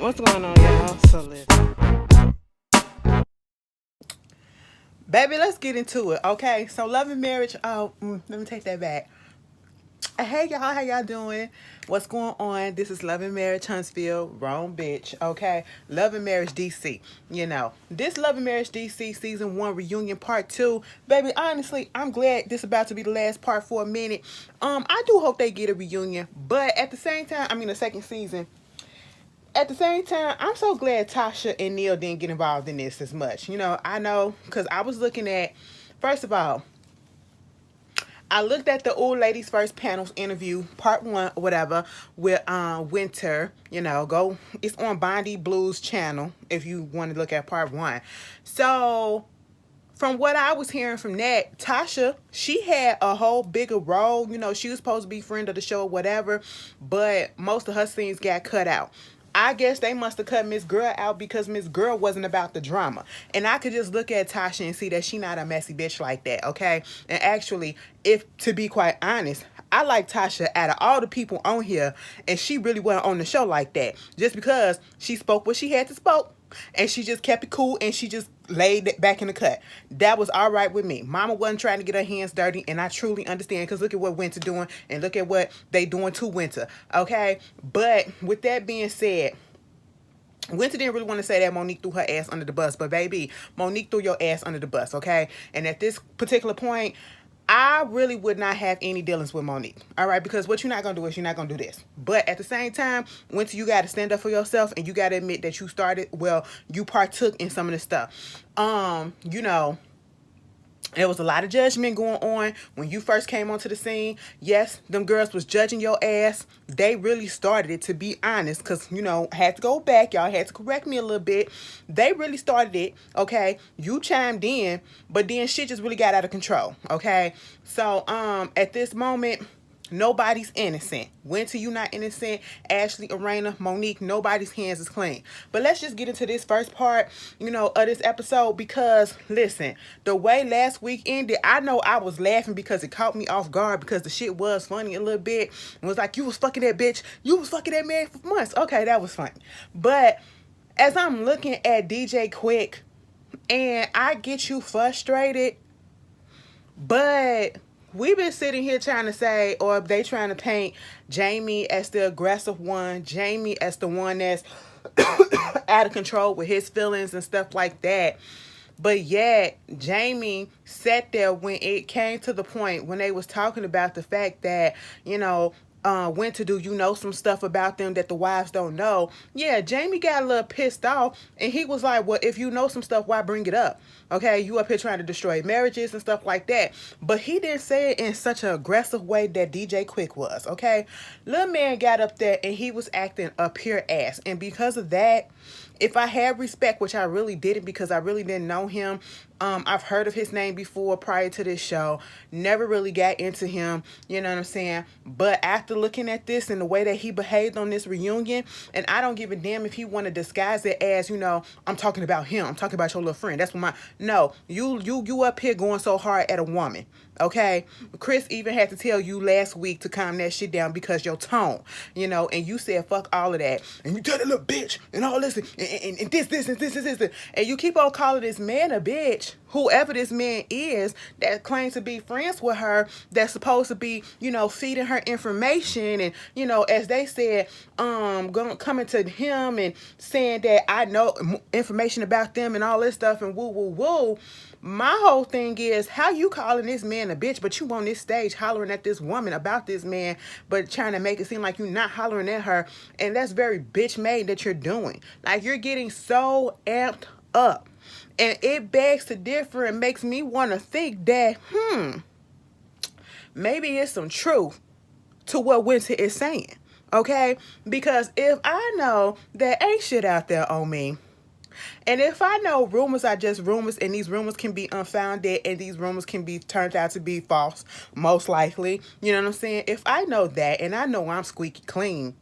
What's going on, y'all? So listen, baby, let's get into it. Okay, so love and marriage. Let me take that back. Hey y'all, how y'all doing? What's going on? This is Love and Marriage Huntsville, wrong bitch. Okay, Love and Marriage DC. This Love and Marriage DC season 1 reunion part 2. Baby, honestly, I'm glad this about to be the last part for a minute. I do hope they get a reunion, but at the same time, I mean the second season. At the same time, I'm so glad Tasha and Neil didn't get involved in this as much. I know because I was looking at, first of all, I looked at the old ladies first panels interview, part 1 or whatever, with Winter. Go, it's on Bondi Blues channel if you want to look at part 1. So from what I was hearing from that, Tasha, she had a whole bigger role. She was supposed to be friend of the show or whatever, but most of her scenes got cut out. I guess they must have cut Miss Girl out because Miss Girl wasn't about the drama. And I could just look at Tasha and see that she not a messy bitch like that, okay? And actually, if to be quite honest, I like Tasha out of all the people on here, and she really wasn't on the show like that. Just because she spoke what she had to spoke, and she just kept it cool, and she just laid it back in the cut. That was all right with me. Mama wasn't trying to get her hands dirty, and I truly understand, because look at what Winter doing, and look at what they doing to Winter, okay? But with that being said, Winter didn't really want to say that Monique threw her ass under the bus, but baby, Monique threw your ass under the bus, okay? And at this particular point, I really would not have any dealings with Monique, all right? Because what you're not going to do is you're not going to do this. But at the same time, Winter, you got to stand up for yourself, and you got to admit that you partook in some of this stuff. There was a lot of judgment going on when you first came onto the scene. Yes, them girls was judging your ass. They really started it, to be honest, because, I had to go back. Y'all had to correct me a little bit. They really started it, okay? You chimed in, but then shit just really got out of control, okay? So, at this moment, nobody's innocent. Winter, you not innocent. Ashley, Arena, Monique, nobody's hands is clean. But let's just get into this first part, of this episode, because listen, the way last week ended, I know I was laughing because it caught me off guard, because the shit was funny a little bit. It was like, you was fucking that bitch. You was fucking that man for months. Okay, that was funny. But as I'm looking at DJ Quick, and I get you frustrated, but we've been sitting here trying to say, or they trying to paint Jamie as the aggressive one, Jamie as the one that's out of control with his feelings and stuff like that. But yet, Jamie sat there when it came to the point when they was talking about the fact that, went to do some stuff about them that the wives don't know. Yeah, Jamie got a little pissed off, and he was like, well, if you know some stuff, why bring it up? Okay, you up here trying to destroy marriages and stuff like that. But he didn't say it in such an aggressive way that DJ Quick was, okay? Little man got up there, and he was acting a pure ass. And because of that, if I had respect, which I really didn't because I really didn't know him, I've heard of his name before prior to this show, never really got into him, you know what I'm saying? But after looking at this and the way that he behaved on this reunion, and I don't give a damn if he want to disguise it as, I'm talking about him, I'm talking about your little friend. That's what no, you up here going so hard at a woman. Okay, Chris even had to tell you last week to calm that shit down because your tone, and you said fuck all of that, and you tell that little bitch and all this and this, and you keep on calling this man a bitch, whoever this man is that claims to be friends with her, that's supposed to be, feeding her information, and as they said, coming to him and saying that I know information about them and all this stuff and woo woo woo. My whole thing is, how you calling this man a bitch, but you on this stage hollering at this woman about this man, but trying to make it seem like you're not hollering at her, and that's very bitch made that you're doing. Like, you're getting so amped up, and it begs to differ and makes me want to think that, maybe it's some truth to what Winter is saying, okay? Because if I know that ain't shit out there on me, and if I know rumors are just rumors, and these rumors can be unfounded, and these rumors can be turned out to be false, most likely, you know what I'm saying? If I know that, and I know I'm squeaky clean,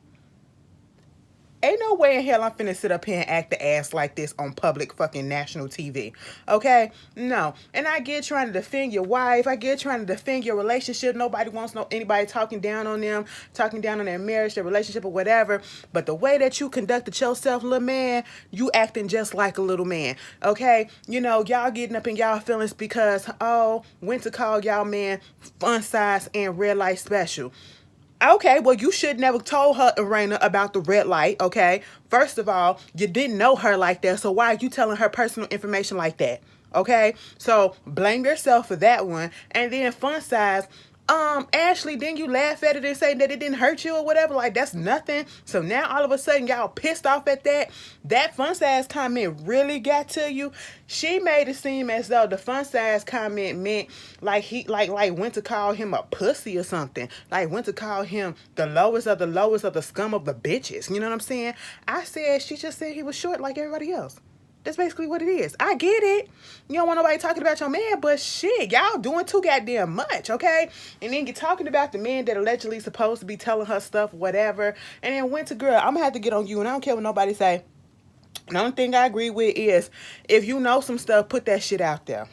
ain't no no way in hell I'm finna sit up here and act the ass like this on public fucking national TV. Okay? No. And I get trying to defend your wife. I get trying to defend your relationship. Nobody wants anybody talking down on them, talking down on their marriage, their relationship, or whatever. But the way that you conducted yourself, little man, you acting just like a little man. Okay? You know, y'all getting up in y'all feelings because, oh, went to call y'all man fun size and red light special. Okay, well, you should never told her, Arena, about the red light, okay? First of all, you didn't know her like that, so why are you telling her personal information like that? Okay? So, blame yourself for that one. And then, fun size, Ashley, didn't you laugh at it and say that it didn't hurt you or whatever? Like, that's nothing. So now all of a sudden y'all pissed off at that. That fun size comment really got to you. She made it seem as though the fun size comment meant like he like went to call him a pussy or something. Like went to call him the lowest of the scum of the bitches. You know what I'm saying? I said she just said he was short like everybody else. That's basically what it is. I get it. You don't want nobody talking about your man, but shit, y'all doing too goddamn much, okay? And then you're talking about the man that allegedly supposed to be telling her stuff, whatever. And then went to girl, I'm gonna have to get on you, and I don't care what nobody say. The only thing I agree with is if you know some stuff, put that shit out there.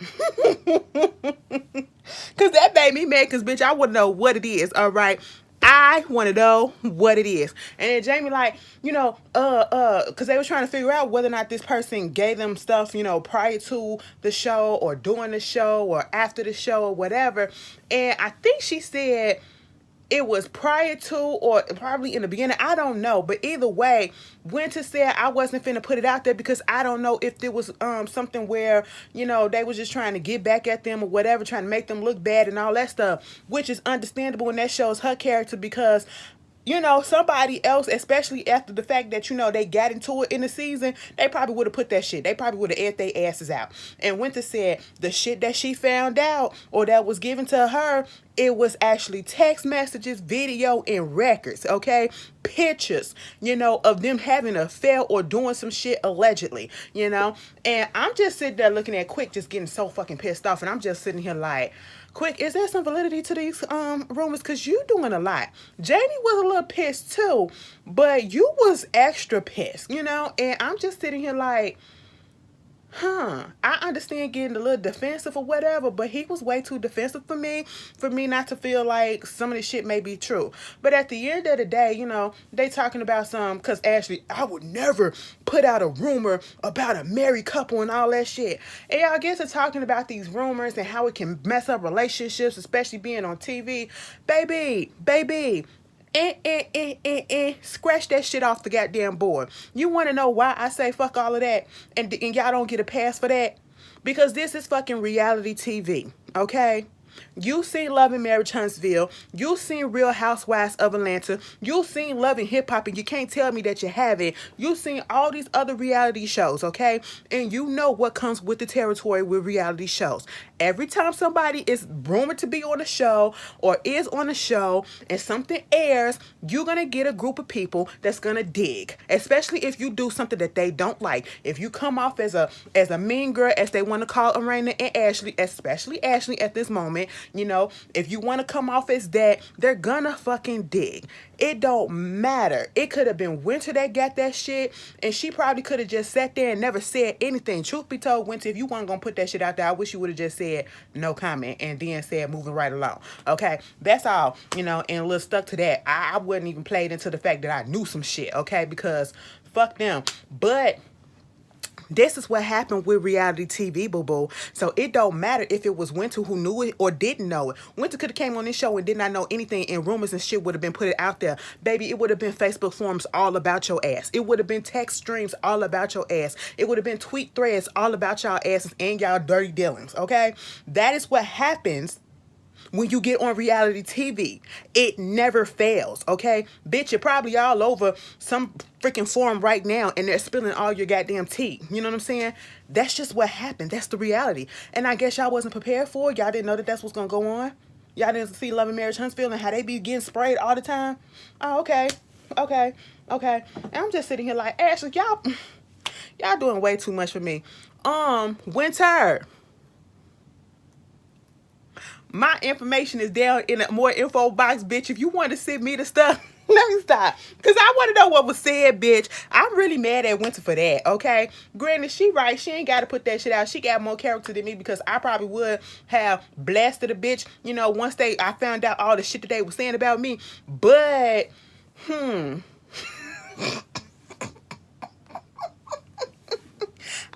Cause that made me mad, cause bitch, I wanna know what it is, all right? I want to know what it is. And then Jamie like, you know, because they were trying to figure out whether or not this person gave them stuff, you know, prior to the show or during the show or after the show or whatever. And I think she said it was prior to or probably in the beginning. I don't know. But either way, Winter said I wasn't finna put it out there because I don't know if there was something where, you know, they was just trying to get back at them or whatever, trying to make them look bad and all that stuff, which is understandable, and that shows her character because, you know, somebody else, especially after the fact that, you know, they got into it in the season, they probably would have put that shit. They probably would have aired their asses out. And Winter said the shit that she found out or that was given to her, it was actually text messages, video, and records, okay? Pictures, you know, of them having an affair or doing some shit allegedly, you know? And I'm just sitting there looking at Quick just getting so fucking pissed off, and I'm just sitting here like, Quick, is there some validity to these rumors? Because you doing a lot. Jamie was a little pissed too, but you was extra pissed, you know? And I'm just sitting here like, I understand getting a little defensive or whatever, but he was way too defensive for me not to feel like some of this shit may be true. But at the end of the day, you know, they talking about because Ashley, I would never put out a rumor about a married couple and all that shit. And y'all get to talking about these rumors and how it can mess up relationships, especially being on TV. Baby. Scratch that shit off the goddamn board. You want to know why I say fuck all of that and y'all don't get a pass for that? Because this is fucking reality TV, okay? You seen Love and Marriage Huntsville. You seen Real Housewives of Atlanta. You seen Love and Hip Hop, and you can't tell me that you haven't. You seen all these other reality shows, okay? And you know what comes with the territory with reality shows. Every time somebody is rumored to be on a show or is on a show and something airs, you're going to get a group of people that's going to dig, especially if you do something that they don't like. If you come off as a mean girl, as they want to call Arena and Ashley, especially Ashley at this moment, you know, if you want to come off as that, they're gonna fucking dig. It don't matter. It could have been Winter that got that shit, and she probably could have just sat there and never said anything. Truth be told, Winter, if you weren't gonna put that shit out there, I wish you would have just said no comment and then said moving right along. Okay, that's all, you know, and a little stuck to that. I wouldn't even play it into the fact that I knew some shit, okay, because fuck them. But this is what happened with reality TV, boo-boo. So it don't matter if it was Winter who knew it or didn't know it. Winter could have came on this show and did not know anything, and rumors and shit would have been put out there. Baby, it would have been Facebook forums all about your ass. It would have been text streams all about your ass. It would have been tweet threads all about y'all asses and y'all dirty dealings, okay? That is what happens when you get on reality TV. It never fails, okay? Bitch, you're probably all over some freaking forum right now and they're spilling all your goddamn tea. You know what I'm saying? That's just what happened. That's the reality. And I guess y'all wasn't prepared for it. Y'all didn't know that that's what's going to go on. Y'all didn't see Love and Marriage Huntsville and how they be getting sprayed all the time. Oh, okay. And I'm just sitting here like, Ashley, y'all doing way too much for me. Winter. My information is down in a more info box, bitch. If you want to send me the stuff, Let me stop. Because I want to know what was said, bitch. I'm really mad at Winter for that, okay? Granted, she right. She ain't got to put that shit out. She got more character than me because I probably would have blasted a bitch, you know, once I found out all the shit that they were saying about me. But,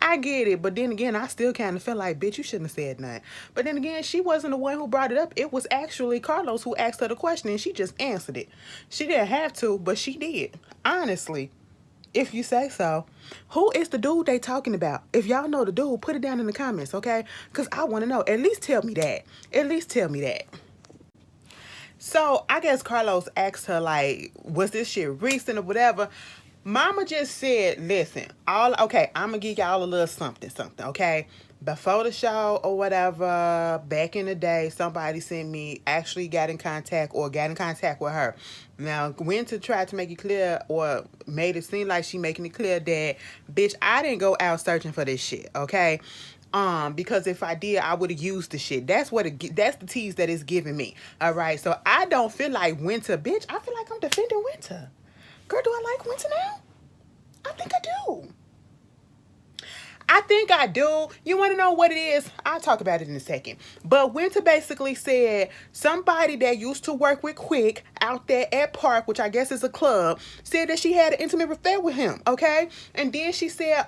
I get it, but then again, I still kind of feel like, bitch, you shouldn't have said nothing. But then again, she wasn't the one who brought it up. It was actually Carlos who asked her the question, and she just answered it. She didn't have to, but she did. Honestly, if you say so. Who is the dude they talking about? If y'all know the dude, put it down in the comments, okay? Because I want to know. At least tell me that. At least tell me that. So, I guess Carlos asked her, like, was this shit recent or whatever? Mama just said, listen, okay, I'm going to give y'all a little something, okay? Before the show or whatever, back in the day, somebody actually got in contact with her. Now, Winter tried to make it clear or made it seem like she making it clear that, bitch, I didn't go out searching for this shit, okay? Because if I did, I would have used the shit. That's the tease that it's giving me. All right. So I don't feel like Winter, bitch. I feel like I'm defending Winter. Girl, do I like Winter now? I think I do. I think I do. You want to know what it is? I'll talk about it in a second. But Winter basically said somebody that used to work with Quick out there at Park, which I guess is a club, said that she had an intimate affair with him, okay? And then she said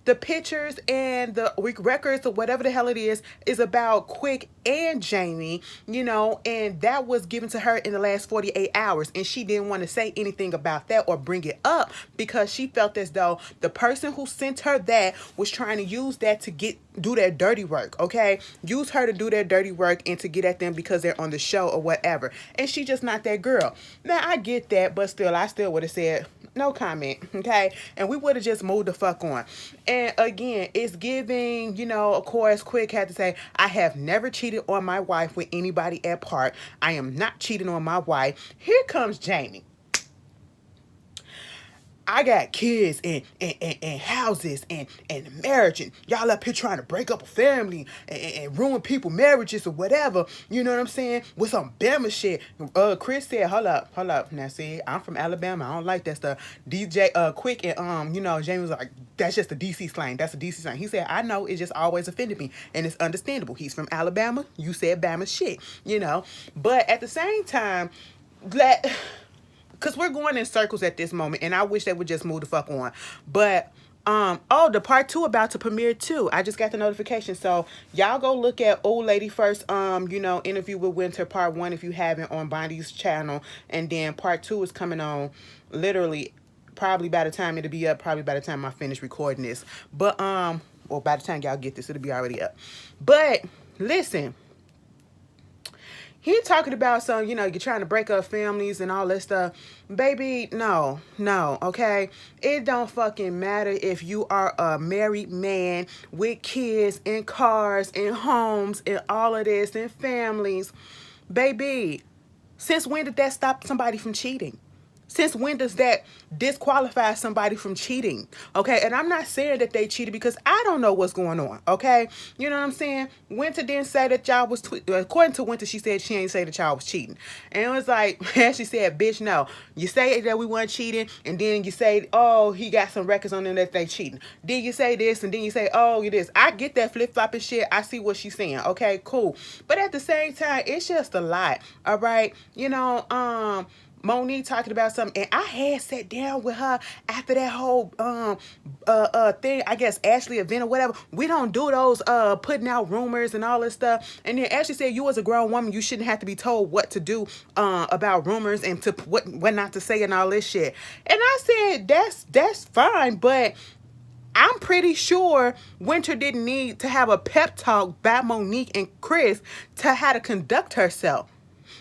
the pictures and the records or whatever the hell it is about Quick and Jamie, you know, and that was given to her in the last 48 hours. And she didn't want to say anything about that or bring it up because she felt as though the person who sent her that was trying to use that to do their dirty work, okay? Use her to do their dirty work and to get at them because they're on the show or whatever. And she just not that girl. Now, I get that, but still, I still would have said no comment, okay? And we would have just moved the fuck on. And again, it's giving, you know, of course, Quick had to say, I have never cheated on my wife with anybody at Park. I am not cheating on my wife. Here comes Jamie. I got kids and houses and marriage, and y'all up here trying to break up a family and ruin people's marriages or whatever. You know what I'm saying? With some Bama shit. Chris said, hold up. Now see, I'm from Alabama. I don't like that stuff. DJ Quick and you know, Jamie was like, that's just a DC slang. That's a DC slang. He said, I know, it just always offended me. And it's understandable. He's from Alabama. You said Bama shit, you know. But at the same time, because we're going in circles at this moment, and I wish they would just move the fuck on. But, oh, the part 2 about to premiere too. I just got the notification. So, y'all go look at Old Lady first, you know, interview with Winter part 1 if you haven't on Bondi's channel. And then part 2 is coming on literally probably by the time it'll be up, probably by the time I finish recording this. But, or by the time y'all get this, it'll be already up. But, listen. He talking about some, you know, you're trying to break up families and all that stuff. Baby, no, okay? It don't fucking matter if you are a married man with kids and cars and homes and all of this and families. Baby, since when did that stop somebody from cheating? Since when does that disqualify somebody from cheating? Okay, and I'm not saying that they cheated because I don't know what's going on, okay? You know what I'm saying? Winter didn't say that y'all was, according to Winter, she said she ain't say that y'all was cheating. And it was like, she said, bitch, no. You say that we weren't cheating, and then you say, oh, he got some records on them that they cheating. Then you say this, and then you say, oh, you this. I get that flip-flopping shit. I see what she's saying, okay? Cool. But at the same time, it's just a lot, all right? You know, Monique talking about something, and I had sat down with her after that whole thing, I guess Ashley event or whatever. We don't do those putting out rumors and all this stuff. And then Ashley said, you as a grown woman, you shouldn't have to be told what to do about rumors and to what not to say and all this shit. And I said, that's fine, but I'm pretty sure Winter didn't need to have a pep talk by Monique and Chris to how to conduct herself.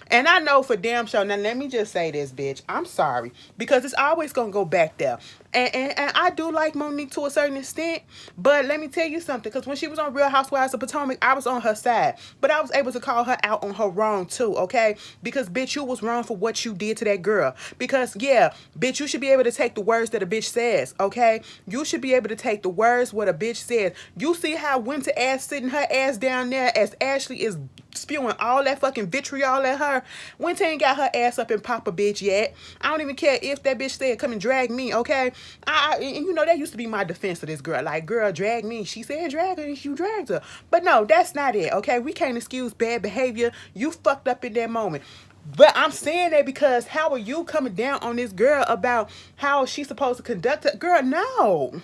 And I know for damn sure, now let me just say this, bitch. I'm sorry. Because it's always going to go back there. And I do like Monique to a certain extent. But let me tell you something. Because when she was on Real Housewives of Potomac, I was on her side. But I was able to call her out on her wrong too, okay? Because, bitch, you was wrong for what you did to that girl. Because, yeah, bitch, you should be able to take the words that a bitch says, okay? You should be able to take the words what a bitch says. You see how Winter ass sitting her ass down there as Ashley is spewing all that fucking vitriol at her. Winter ain't got her ass up and pop a bitch yet. I don't even care if that bitch said come and drag me, okay? And you know, that used to be my defense of this girl. Like, girl, drag me. She said drag her and you dragged her. But no, that's not it, okay? We can't excuse bad behavior. You fucked up in that moment. But I'm saying that because how are you coming down on this girl about how she's supposed to conduct her? Girl, no.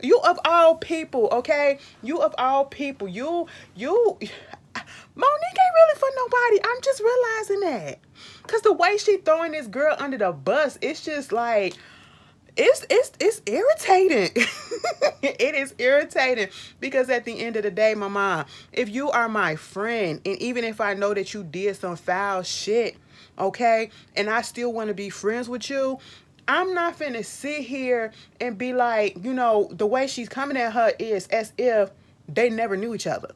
You of all people, okay? You of all people. Monique ain't really for nobody. I'm just realizing that. Cause the way she throwing this girl under the bus, it's just like it's irritating. It is irritating because at the end of the day, my mom, if you are my friend, and even if I know that you did some foul shit, okay, and I still want to be friends with you, I'm not finna sit here and be like, you know, the way she's coming at her is as if they never knew each other.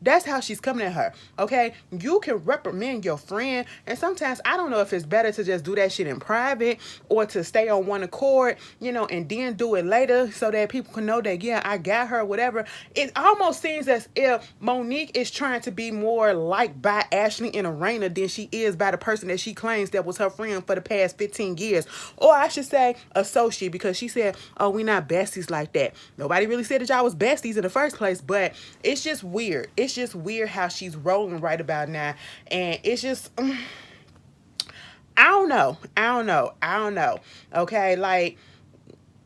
That's how she's coming at her, okay? You can reprimand your friend, and sometimes I don't know if it's better to just do that shit in private or to stay on one accord, you know, and then do it later so that people can know that, yeah, I got her, whatever. It almost seems as if Monique is trying to be more liked by Ashley and Arena than she is by the person that she claims that was her friend for the past 15 years. Or I should say associate, because she said, oh, we not besties like that. Nobody really said that y'all was besties in the first place, but it's just weird. It's just weird how she's rolling right about now, and it's just I don't know. Okay, like,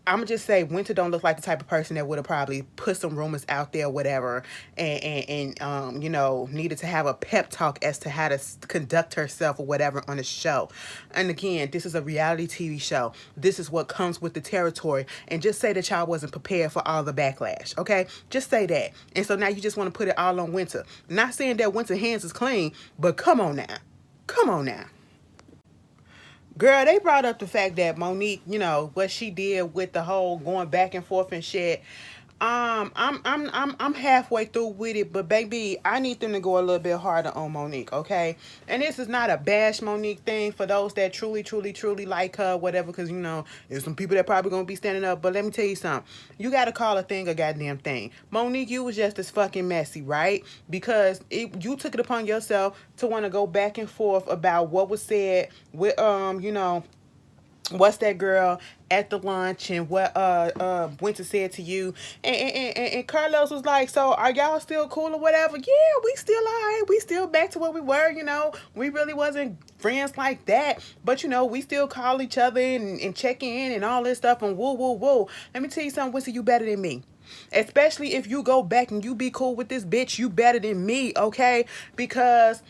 I'm gonna just say Winter don't look like the type of person that would have probably put some rumors out there, whatever, and you know, needed to have a pep talk as to how to conduct herself or whatever on the show. And again, this is a reality TV show. This is what comes with the territory. And just say that y'all wasn't prepared for all the backlash, okay? Just say that. And so now you just want to put it all on Winter. Not saying that Winter's hands is clean, but come on now. Come on now. Girl, they brought up the fact that Monique, you know, what she did with the whole going back and forth and shit. I'm halfway through with it, but baby, I need them to go a little bit harder on Monique, okay? And this is not a bash Monique thing for those that truly like her, whatever, because, you know, there's some people that probably gonna be standing up, but let me tell you something. You gotta call a thing a goddamn thing. Monique, you was just as fucking messy, right? Because you took it upon yourself to want to go back and forth about what was said with, you know, what's that girl at the lunch and what Winter said to you, and Carlos was like, so are y'all still cool or whatever? Yeah, we still alright, we still back to what we were, you know, we really wasn't friends like that, but you know, we still call each other and check in and all this stuff and woo. Let me tell you something, Winter, you better than me. Especially if you go back and you be cool with this bitch, you better than me, okay? Because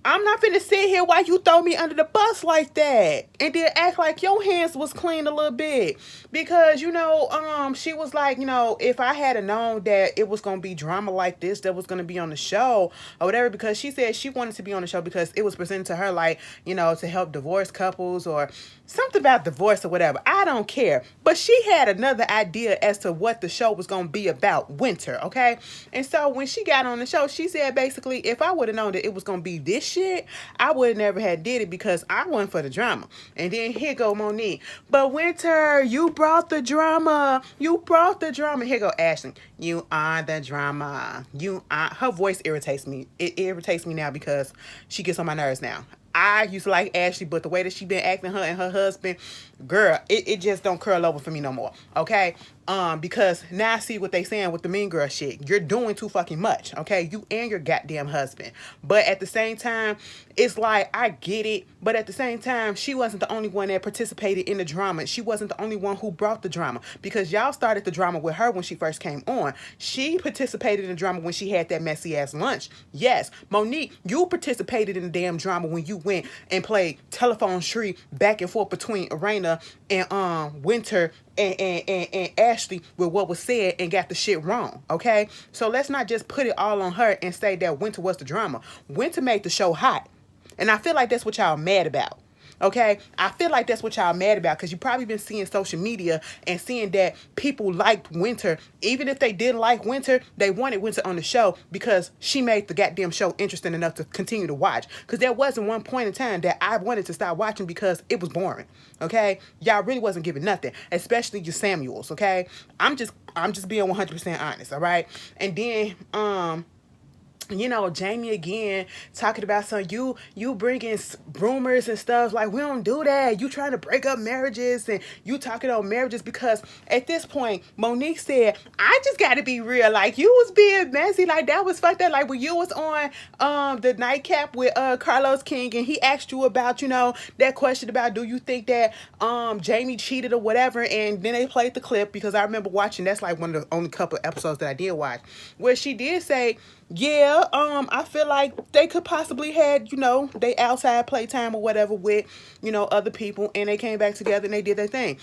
I'm not finna sit here while you throw me under the bus like that and then act like your hands was clean a little bit. Because, you know, she was like, you know, if I had known that it was gonna be drama like this that was gonna be on the show or whatever, because she said she wanted to be on the show because it was presented to her like, you know, to help divorced couples or something about divorce or whatever. I don't care. But she had another idea as to what the show was gonna be about, Winter, okay? And so when she got on the show, she said basically, if I would have known that it was gonna be this shit, I would have never had did it because I wasn't for the drama. And then here go Monique. But Winter, you brought the drama. You brought the drama. Here go Ashley. You are the drama. You are. Her voice irritates me. It irritates me now because she gets on my nerves now. I used to like Ashley, but the way that she been acting, her and her husband, girl, it just don't curl over for me no more. Okay? Because now I see what they saying with the mean girl shit. You're doing too fucking much, okay? You and your goddamn husband. But at the same time, it's like, I get it, but at the same time, she wasn't the only one that participated in the drama. She wasn't the only one who brought the drama, because y'all started the drama with her when she first came on. She participated in the drama when she had that messy ass lunch. Yes, Monique, you participated in the damn drama when you went and played telephone tree back and forth between Arena and Winter and Ashley with what was said and got the shit wrong, okay? So let's not just put it all on her and say that Winter was the drama. Winter made the show hot. And I feel like that's what y'all mad about. Okay, I feel like that's what y'all mad about, because you probably been seeing social media and seeing that people liked Winter. Even if they didn't like Winter, they wanted Winter on the show because she made the goddamn show interesting enough to continue to watch. Because there wasn't one point in time that I wanted to stop watching because it was boring. Okay, y'all really wasn't giving nothing, especially your Samuels. Okay, I'm just being 100% honest. All right, and then Jamie again talking about some you bringing rumors and stuff like we don't do that. You trying to break up marriages and you talking on marriages because at this point Monique said I just got to be real. Like you was being messy. Like that was fucked up. Like when you was on the nightcap with Carlos King and he asked you about that question about do you think that Jamie cheated or whatever, and then they played the clip because I remember watching. That's like one of the only couple episodes that I did watch where she did say yeah, I feel like they could possibly had, they outside playtime or whatever with, other people, and they came back together and they did their thing.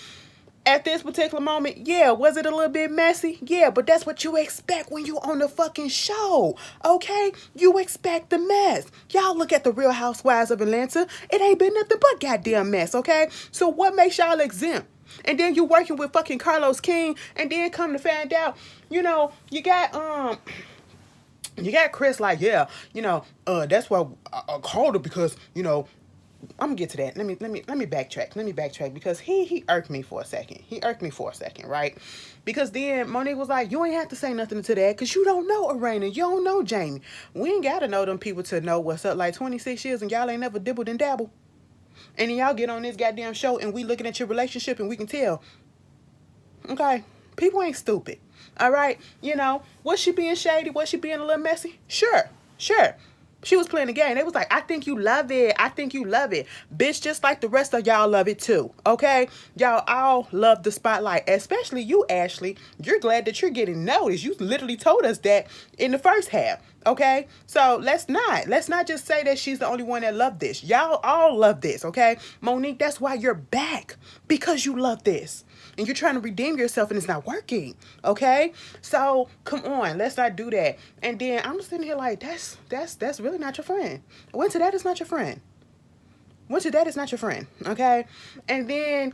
At this particular moment, yeah, was it a little bit messy? Yeah, but that's what you expect when you on the fucking show, okay? You expect the mess. Y'all look at the Real Housewives of Atlanta. It ain't been nothing but goddamn mess, okay? So what makes y'all exempt? And then you working with fucking Carlos King, and then come to find out, you got Chris like, yeah, that's why I called her because, I'm gonna get to that. Let me backtrack. Let me backtrack because he irked me for a second. Right? Because then Monique was like, you ain't have to say nothing to that because you don't know Arena. You don't know Jamie. We ain't gotta know them people to know what's up. Like 26 years and y'all ain't never dibbled and dabbled. And then y'all get on this goddamn show and we looking at your relationship and we can tell. Okay, people ain't stupid. All right, was she being shady? Was she being a little messy? Sure. She was playing the game. They was like, I think you love it. Bitch, just like the rest of y'all love it too. Okay? Y'all all love the spotlight. Especially you, Ashley. You're glad that you're getting noticed. You literally told us that in the first half. Okay? So let's not just say that she's the only one that loved this. Y'all all love this. Okay? Monique, that's why you're back. Because you love this. And you're trying to redeem yourself and it's not working. Okay? So come on, let's not do that. And then I'm sitting here like, that's really not your friend. Winter, that is not your friend. Winter, that is not your friend, okay? And then,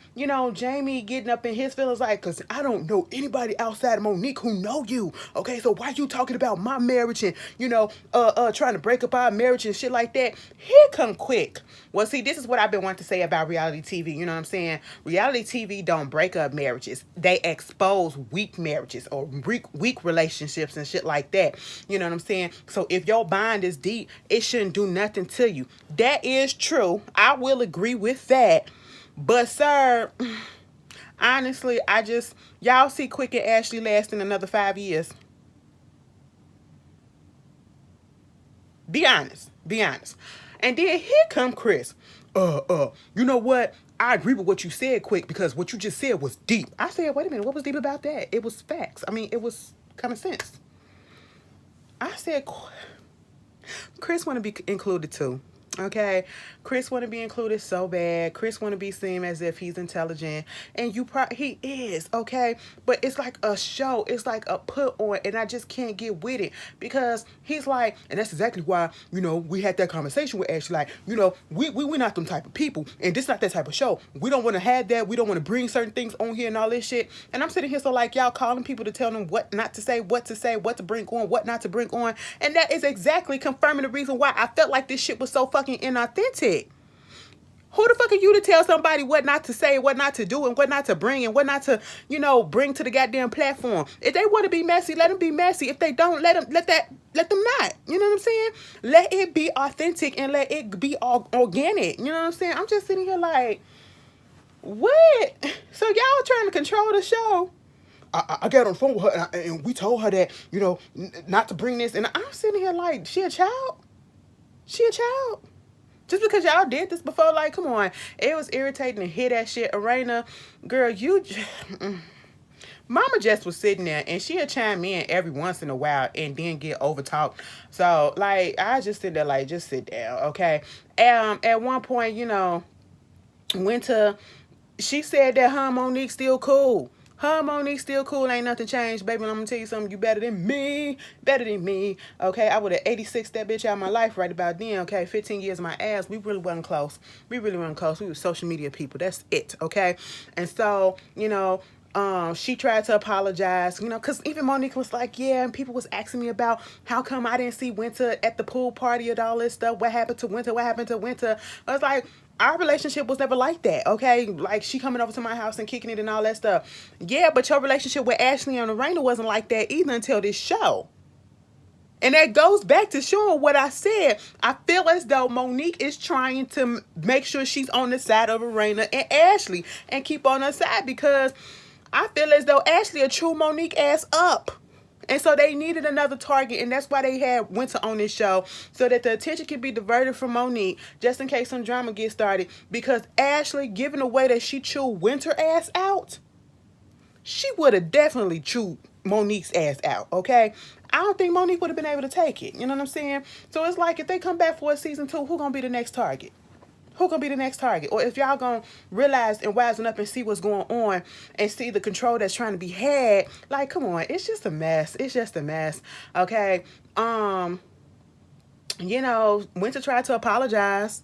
Jamie getting up in his feelings like, because I don't know anybody outside of Monique who know you, okay? So why you talking about my marriage and, trying to break up our marriage and shit like that? Here come Quick. Well, see, this is what I've been wanting to say about reality TV, you know what I'm saying? Reality TV don't break up marriages. They expose weak marriages or weak relationships and shit like that, you know what I'm saying? So if your bond is deep, it shouldn't do nothing to you. That is true. I will agree with that. But, sir, honestly, y'all see Quick and Ashley lasting another 5 years. Be honest. And then here come Chris. You know what? I agree with what you said, Quick, because what you just said was deep. I said, wait a minute, what was deep about that? It was facts. I mean, it was common sense. I said, Chris want to be included too. Okay, Chris want to be included so bad. Chris want to be seen as if he's intelligent, and he is, okay? But it's like a show. It's like a put on, and I just can't get with it because he's like, and that's exactly why we had that conversation with Ashley. Like, we're not them type of people, and this not that type of show. We don't want to have that. We don't want to bring certain things on here and all this shit. And I'm sitting here so like y'all calling people to tell them what not to say, what to bring on, what not to bring on, and that is exactly confirming the reason why I felt like this shit was so fucking inauthentic. Who the fuck are you to tell somebody what not to say, what not to do, and what not to bring, and what not to, bring to the goddamn platform? If they want to be messy, let them be messy. If they don't, let them not. You know what I'm saying? Let it be authentic and let it be all organic. You know what I'm saying? I'm just sitting here like, what? So y'all trying to control the show? I got on the phone with her and we told her that, not to bring this. And I'm sitting here like, she a child? Just because y'all did this before, like, come on. It was irritating to hear that shit. Arena, girl, Mama Jess was sitting there, and she'll chime in every once in a while and then get overtalked. So, like, I just sit there, like, just sit down, okay? At one point, she said that her and Monique still cool. Ain't nothing changed, baby. I'm gonna tell you something. You better than me. Okay, I would have 86 that bitch out of my life right about then. Okay, 15 years of my ass. We really wasn't close. We were social media people. That's it. Okay, and so she tried to apologize. Because even Monique was like, yeah, and people was asking me about how come I didn't see Winter at the pool party and all this stuff. What happened to Winter? I was like, our relationship was never like that, okay? Like, she coming over to my house and kicking it and all that stuff. Yeah, but your relationship with Ashley and Arena wasn't like that either until this show. And that goes back to showing what I said. I feel as though Monique is trying to make sure she's on the side of Arena and Ashley and keep on her side, because I feel as though Ashley a true Monique ass up. And so they needed another target, and that's why they had Winter on this show, so that the attention could be diverted from Monique, just in case some drama gets started. Because Ashley, given the way that she chewed Winter ass out, she would have definitely chewed Monique's ass out, okay? I don't think Monique would have been able to take it. You know what I'm saying? So it's like, if they come back for a season 2, who gonna be the next target? Who gonna be the next target? Or if y'all gonna realize and wisen up and see what's going on and see the control that's trying to be had, like, come on, it's just a mess. It's just a mess, okay? Winter tried to apologize.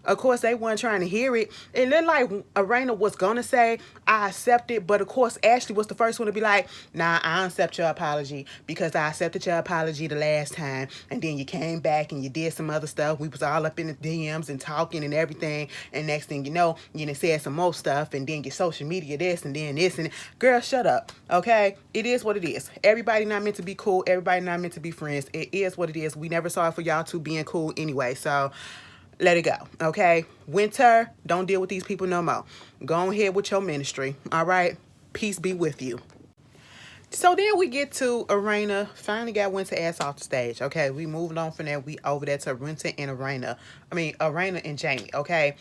Of course, they weren't trying to hear it. It looked like Arena was going to say, I accept it. But, of course, Ashley was the first one to be like, nah, I don't accept your apology, because I accepted your apology the last time. And then you came back and you did some other stuff. We was all up in the DMs and talking and everything. And next thing you know, you done said some more stuff. And then your social media this and then this. And girl, shut up, okay? It is what it is. Everybody not meant to be cool. Everybody not meant to be friends. It is what it is. We never saw it for y'all two being cool anyway. So let it go, okay? Winter, don't deal with these people no more. Go ahead with your ministry, all right? Peace be with you. So then we get to Arena. Finally got Winter ass off the stage, okay? We moving on from there. We over there to Winter and Arena. Arena and Jamie, okay?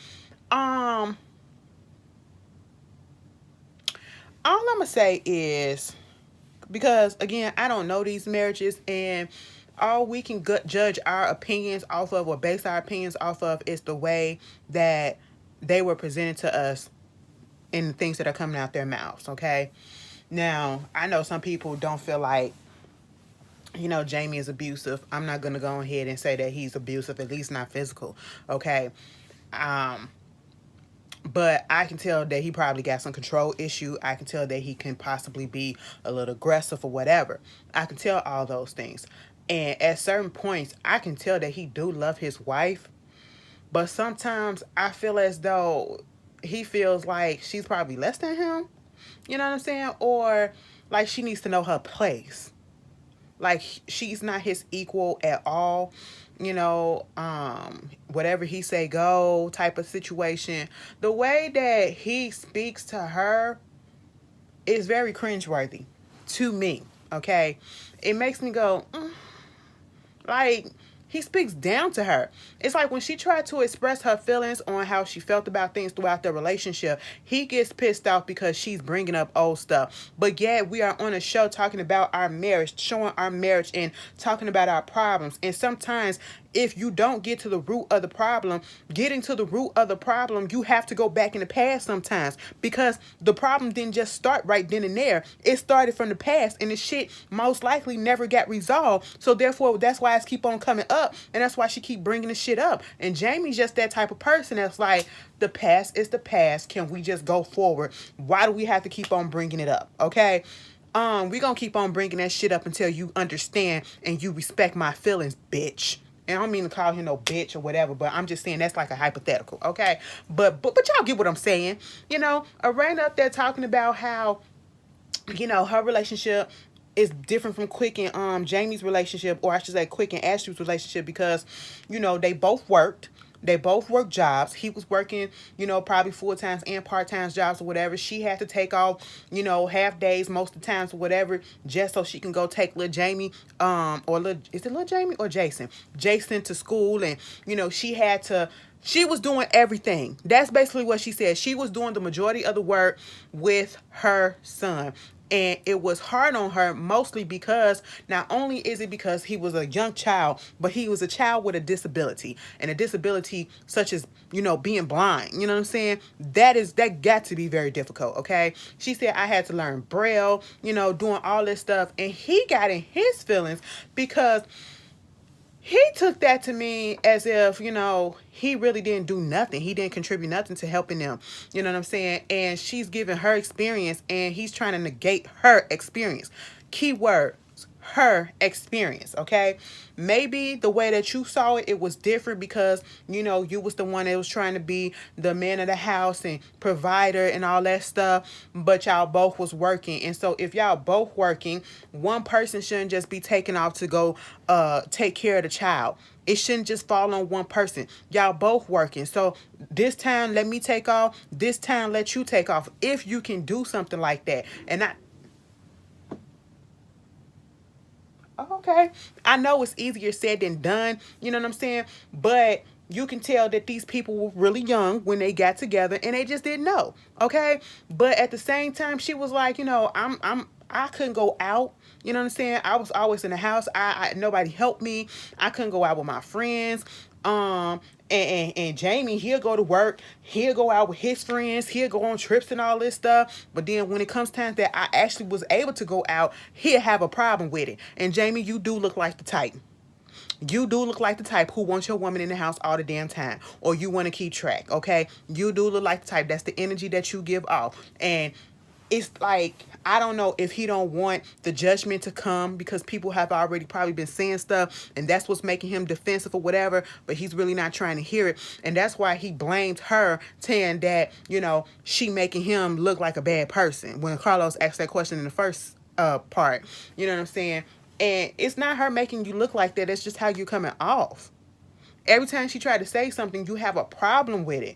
All I'm gonna say is, because again, I don't know these marriages, and all we can judge our opinions off of, or base our opinions off of, is the way that they were presented to us in the things that are coming out their mouths, okay? Now, I know some people don't feel like, Jamie is abusive. I'm not going to go ahead and say that he's abusive, at least not physical, okay? But I can tell that he probably got some control issue. I can tell that he can possibly be a little aggressive or whatever. I can tell all those things. And at certain points, I can tell that he do love his wife. But sometimes I feel as though he feels like she's probably less than him. You know what I'm saying? Or like she needs to know her place. Like she's not his equal at all. Whatever he say go type of situation. The way that he speaks to her is very cringeworthy to me, okay? It makes me go, like, he speaks down to her. It's like when she tried to express her feelings on how she felt about things throughout their relationship, he gets pissed off because she's bringing up old stuff. But yet we are on a show talking about our marriage, showing our marriage and talking about our problems. And sometimes if you don't get to the root of the problem, getting to the root of the problem, you have to go back in the past sometimes, because the problem didn't just start right then and there. It started from the past, and the shit most likely never got resolved. So therefore, that's why it's keep on coming up, and that's why she keep bringing the shit up. And Jamie's just that type of person that's like, the past is the past. Can we just go forward? Why do we have to keep on bringing it up? Okay? We gonna keep on bringing that shit up until you understand and you respect my feelings, bitch. And I don't mean to call him no bitch or whatever, but I'm just saying that's like a hypothetical, okay? But y'all get what I'm saying. Arena up there talking about how, her relationship is different from Quick and Jamie's relationship, or I should say Quick and Ashley's relationship, because, they both worked. They both worked jobs. He was working, probably full-time and part-time jobs or whatever. She had to take off, half days most of the times or whatever, just so she can go take little Jamie, is it little Jamie or Jason? Jason to school. And, she was doing everything. That's basically what she said. She was doing the majority of the work with her son. And it was hard on her, mostly because not only is it because he was a young child, but he was a child with a disability, and a disability such as, being blind. You know what I'm saying? That got to be very difficult, okay? She said, I had to learn Braille, doing all this stuff. And he got in his feelings because he took that to mean as if, he really didn't do nothing. He didn't contribute nothing to helping them. You know what I'm saying? And she's giving her experience, and he's trying to negate her experience. Keyword, her experience, okay? Maybe the way that you saw it, it was different because, you know, you was the one that was trying to be the man of the house and provider and all that stuff, but y'all both was working. And so if y'all both working, one person shouldn't just be taken off to go take care of the child. It shouldn't just fall on one person. Y'all both working. So this time let me take off, this time let you take off. If you can do something like that. And okay, I know it's easier said than done, you know what I'm saying? But you can tell that these people were really young when they got together and they just didn't know, okay? But at the same time, she was like, you know, I couldn't go out. You know what I'm saying? I was always in the house. I nobody helped me. I couldn't go out with my friends. Um, and Jamie, he'll go to work, he'll go out with his friends, he'll go on trips and all this stuff. But then when it comes time that I actually was able to go out, he'll have a problem with it. And Jamie, you do look like the type. You do look like the type who wants your woman in the house all the damn time, or you want to keep track, okay? You do look like the type. That's the energy that you give off. And it's like, I don't know if he don't want the judgment to come because people have already probably been saying stuff and that's what's making him defensive or whatever, but he's really not trying to hear it. And that's why he blamed her, saying that, you know, she making him look like a bad person when Carlos asked that question in the first part. You know what I'm saying? And it's not her making you look like that. It's just how you coming off. Every time she tried to say something, you have a problem with it.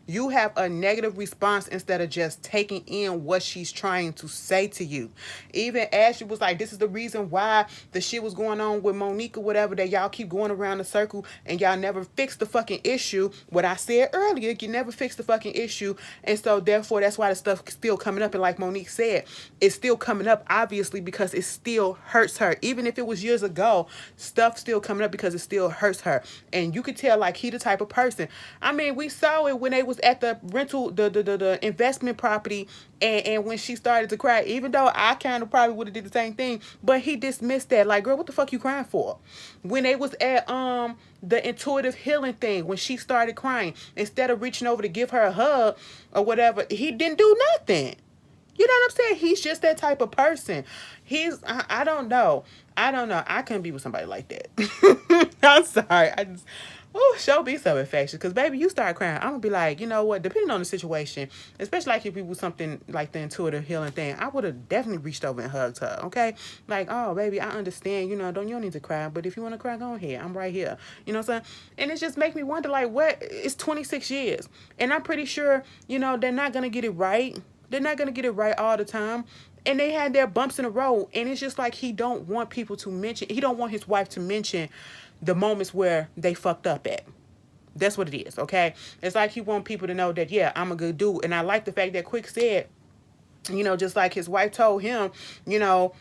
You have a negative response instead of just taking in what she's trying to say to you. Even Ashley was like, this is the reason why the shit was going on with Monique or whatever, that y'all keep going around the circle and y'all never fix the fucking issue. What I said earlier, you never fix the fucking issue. And so therefore, that's why the stuff still coming up. And like Monique said, it's still coming up, obviously, because it still hurts her. Even if it was years ago, stuff still coming up because it still hurts her. And you could tell, like, he the type of person. I mean, we saw it when they was at the rental, the investment property, and when she started to cry, even though I kind of probably would have did the same thing, but he dismissed that, like, girl, what the fuck you crying for? When they was at the intuitive healing thing, when she started crying, instead of reaching over to give her a hug or whatever, he didn't do nothing. You know what I'm saying? He's just that type of person. I don't know. I don't know. I couldn't be with somebody like that. I'm sorry. Show be so infectious. Because, baby, you start crying, I'm going to be like, you know what? Depending on the situation, especially like if it was something like the intuitive healing thing, I would have definitely reached over and hugged her, okay? Like, oh, baby, I understand. You know, you don't need to cry. But if you want to cry, go ahead. I'm right here. You know what I'm saying? And it just makes me wonder, like, what? It's 26 years. And I'm pretty sure, you know, they're not going to get it right. They're not going to get it right all the time. And they had their bumps in the road. And it's just like he don't want people to mention, he don't want his wife to mention the moments where they fucked up at. That's what it is, okay? It's like he want people to know that, yeah, I'm a good dude. And I like the fact that Quick said, you know, just like his wife told him, you know,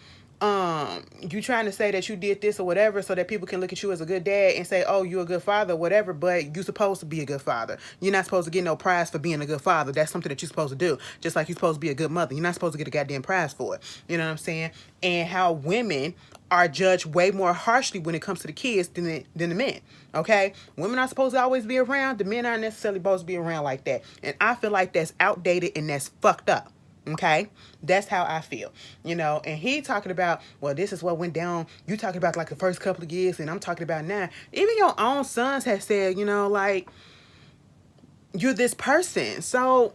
you trying to say that you did this or whatever so that people can look at you as a good dad and say, oh, you're a good father, whatever, but you're supposed to be a good father. You're not supposed to get no prize for being a good father. That's something that you're supposed to do. Just like you're supposed to be a good mother. You're not supposed to get a goddamn prize for it. You know what I'm saying? And how women are judged way more harshly when it comes to the kids than the men, okay? Women are supposed to always be around. The men aren't necessarily supposed to be around like that. And I feel like that's outdated and that's fucked up. Okay, that's how I feel, you know. And he talking about, well, this is what went down. You talking about like the first couple of years, and I'm talking about now. Even your own sons have said, you know, like, you're this person. So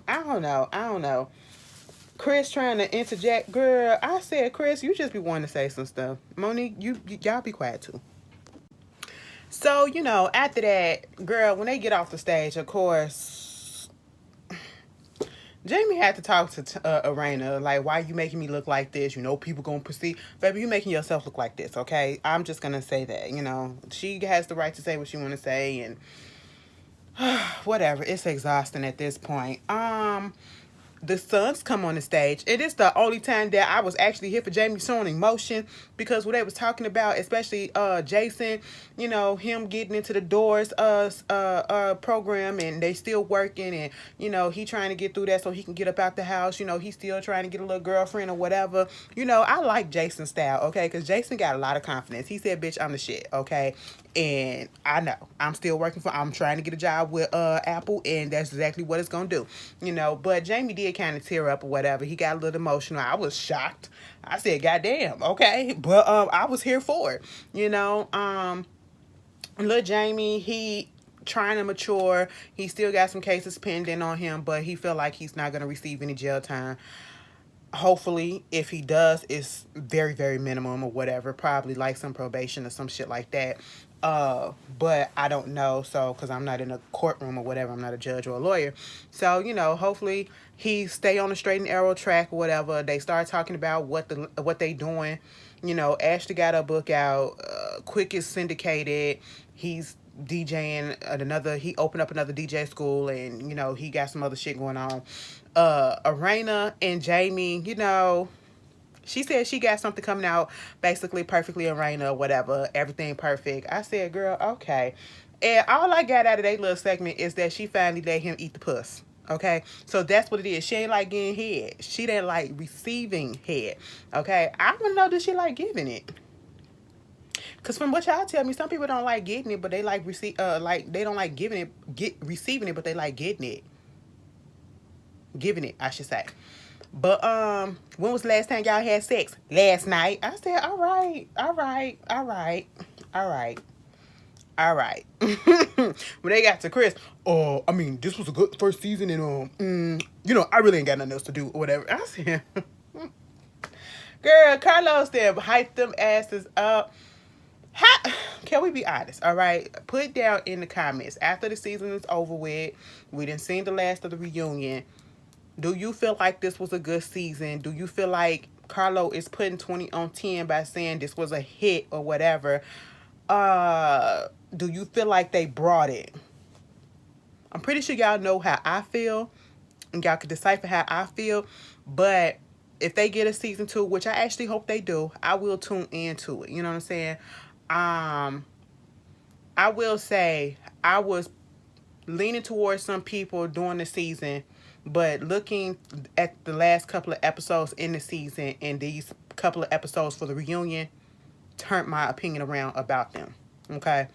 I don't know. Chris trying to interject, girl. I said, Chris, you just be wanting to say some stuff. Monique, y'all be quiet too. So, you know, after that, girl, when they get off the stage, of course, Jamie had to talk to Arena, like, why you making me look like this? You know, people gonna perceive. Baby, you making yourself look like this, okay? I'm just gonna say that, you know. She has the right to say what she want to say, and whatever. It's exhausting at this point. The sons come on the stage. It is the only time that I was actually here for Jamie showing emotion, because what they was talking about, especially Jason, you know, him getting into the Doors program, and they still working, and you know, he trying to get through that so he can get up out the house. You know, he's still trying to get a little girlfriend or whatever. You know, I like Jason's style, okay, because Jason got a lot of confidence. He said, bitch, I'm the shit, okay? And I know I'm trying to get a job with Apple, and that's exactly what it's gonna do, you know. But Jamie did did kind of tear up or whatever. He got a little emotional. I was shocked. I said, "Goddamn, okay," but I was here for it. You know, little Jamie, he trying to mature. He still got some cases pending on him, but he feel like he's not gonna receive any jail time. Hopefully, if he does, it's very, very minimum or whatever. Probably like some probation or some shit like that. But I don't know. So, because I'm not in a courtroom or whatever, I'm not a judge or a lawyer. So, you know, hopefully he stay on the straight and narrow track or whatever. They start talking about what they doing. You know, Ashley got her book out. Quick is syndicated. He's DJing at another. He opened up another DJ school, and you know he got some other shit going on. Arena and Jamie, you know, she said she got something coming out, basically Perfectly Arena or whatever, everything perfect. I said, girl, okay. And all I got out of that little segment is that she finally let him eat the puss. Okay, so that's what it is. She ain't like getting head. She didn't like receiving head. Okay, I want to know, does she like giving it? Cause from what y'all tell me, some people don't like getting it, but they like like they don't like giving it, receiving it, but they like getting it. Giving it, I should say. But when was the last time y'all had sex? Last night. I said, all right, all right, all right, all right, all right. When they got to Chris, oh, I mean, this was a good first season, and you know, I really ain't got nothing else to do or whatever. I said, girl, Carlos there hyped them asses up. How, can we be honest, all right? Put down in the comments, after the season is over with, we done seen the last of the reunion, do you feel like this was a good season? Do you feel like Carlo is putting 20 on 10 by saying this was a hit or whatever? Do you feel like they brought it? I'm pretty sure y'all know how I feel, and y'all can decipher how I feel, but if they get a season 2, which I actually hope they do, I will tune into it. You know what I'm saying? I will say I was leaning towards some people during the season, but looking at the last couple of episodes in the season and these couple of episodes for the reunion turned my opinion around about them. Okay.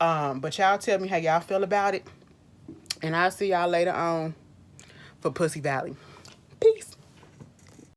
But y'all tell me how y'all feel about it, and I'll see y'all later on for Pussy Valley. Peace.